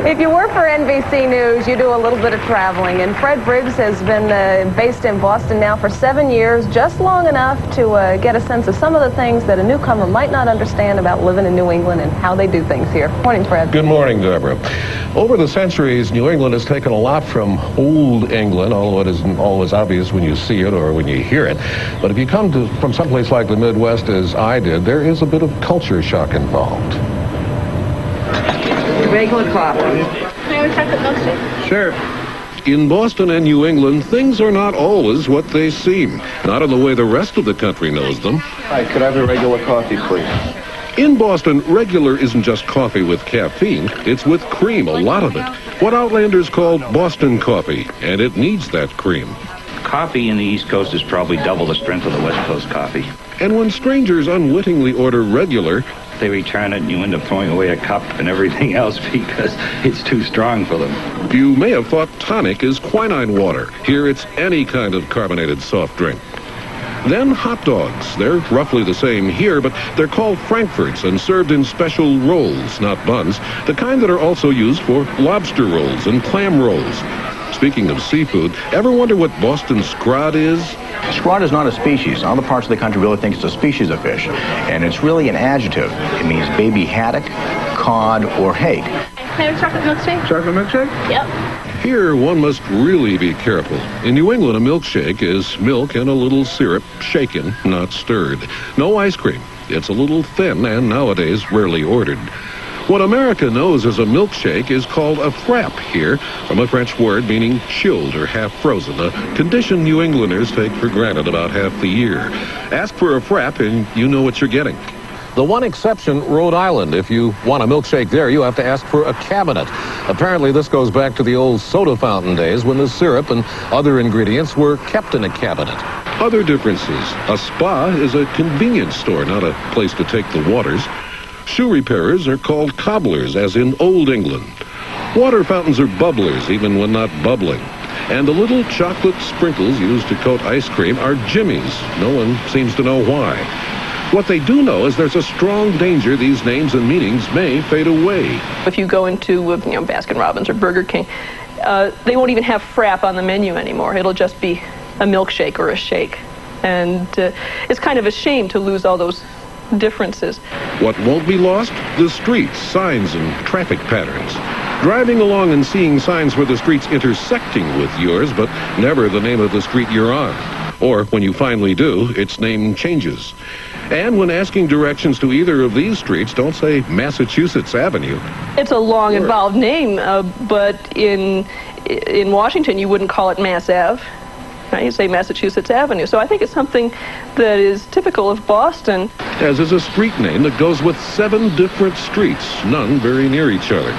If you work for NBC News, you do a little bit of traveling, and Fred Briggs has been based in Boston now for 7 years, just long enough to get a sense of some of the things that a newcomer might not understand about living in New England and how they do things here. Morning, Fred. Good morning, Deborah. Over the centuries, New England has taken a lot from old England, although it isn't always obvious when you see it or when you hear it. But if you come from someplace like the Midwest, as I did, there is a bit of culture shock involved. Regular coffee. Can I have a chocolate milkshake? Sure. In Boston and New England, things are not always what they seem. Not in the way the rest of the country knows them. Hi, could I have a regular coffee, please? In Boston, regular isn't just coffee with caffeine, it's with cream, a lot of it. What Outlanders call Boston coffee, and it needs that cream. Coffee in the East Coast is probably double the strength of the West Coast coffee. And when strangers unwittingly order regular, They return it and you end up throwing away a cup and everything else because it's too strong for them. you may have thought tonic is quinine water. Here it's any kind of carbonated soft drink. Then hot dogs. They're roughly the same here, but they're called Frankfurts and served in special rolls, not buns, the kind that are also used for lobster rolls and clam rolls. Speaking of seafood, ever wonder what Boston scrod is? Scrod is not a species. Other parts of the country really think it's a species of fish, and it's really an adjective. It means baby haddock, cod, or hake. Can I have a chocolate milkshake? Chocolate milkshake? Yep. Here, one must really be careful. In New England, a milkshake is milk and a little syrup, shaken, not stirred. No ice cream. It's a little thin and nowadays rarely ordered. What America knows as a milkshake is called a frappe here, from a French word meaning chilled or half frozen, a condition New Englanders take for granted about half the year. Ask for a frappe and you know what you're getting. The one exception, Rhode Island. If you want a milkshake there, you have to ask for a cabinet. Apparently, this goes back to the old soda fountain days when the syrup and other ingredients were kept in a cabinet. Other differences. A spa is a convenience store, not a place to take the waters. Shoe repairers are called cobblers, as in Old England. Water fountains are bubblers, even when not bubbling. And the little chocolate sprinkles used to coat ice cream are jimmies. No one seems to know why. What they do know is there's a strong danger these names and meanings may fade away. If you go into Baskin-Robbins or Burger King, they won't even have frappe on the menu anymore. It'll just be a milkshake or a shake. And it's kind of a shame to lose all those differences. What won't be lost? The streets, signs, and traffic patterns. Driving along and seeing signs for the streets intersecting with yours, but never the name of the street you're on. Or when you finally do, its name changes. And when asking directions to either of these streets, don't say Massachusetts Avenue. It's a long, involved name, but in Washington, you wouldn't call it Mass Ave. Right? You say Massachusetts Avenue. So I think it's something that is typical of Boston. As is a street name that goes with 7 different streets, none very near each other.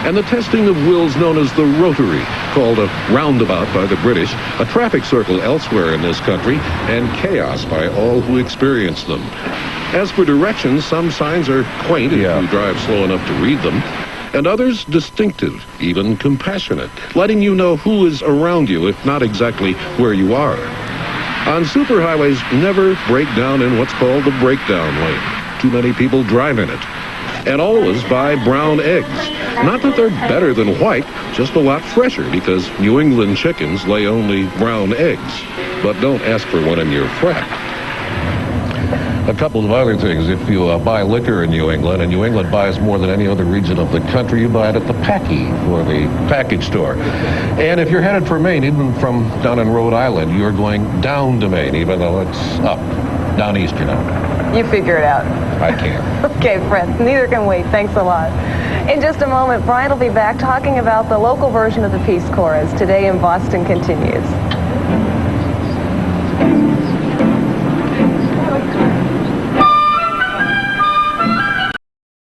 And the testing of wills known as the rotary, called a roundabout by the British, a traffic circle elsewhere in this country, and chaos by all who experience them. As for directions, some signs are quaint if you drive slow enough to read them, and others distinctive, even compassionate, letting you know who is around you, if not exactly where you are. On superhighways, never break down in what's called the breakdown lane. Too many people drive in it. And always buy brown eggs. Not that they're better than white, just a lot fresher because New England chickens lay only brown eggs. But don't ask for one in your frappe. A couple of other things. If you buy liquor in New England, and New England buys more than any other region of the country, you buy it at the Packy, or the package store. And if you're headed for Maine, even from down in Rhode Island, you're going down to Maine, even though it's up. Down east, you know. You figure it out. I can't. Okay, Fred, neither can we. Thanks a lot. In just a moment, Brian will be back talking about the local version of the Peace Corps as Today in Boston continues.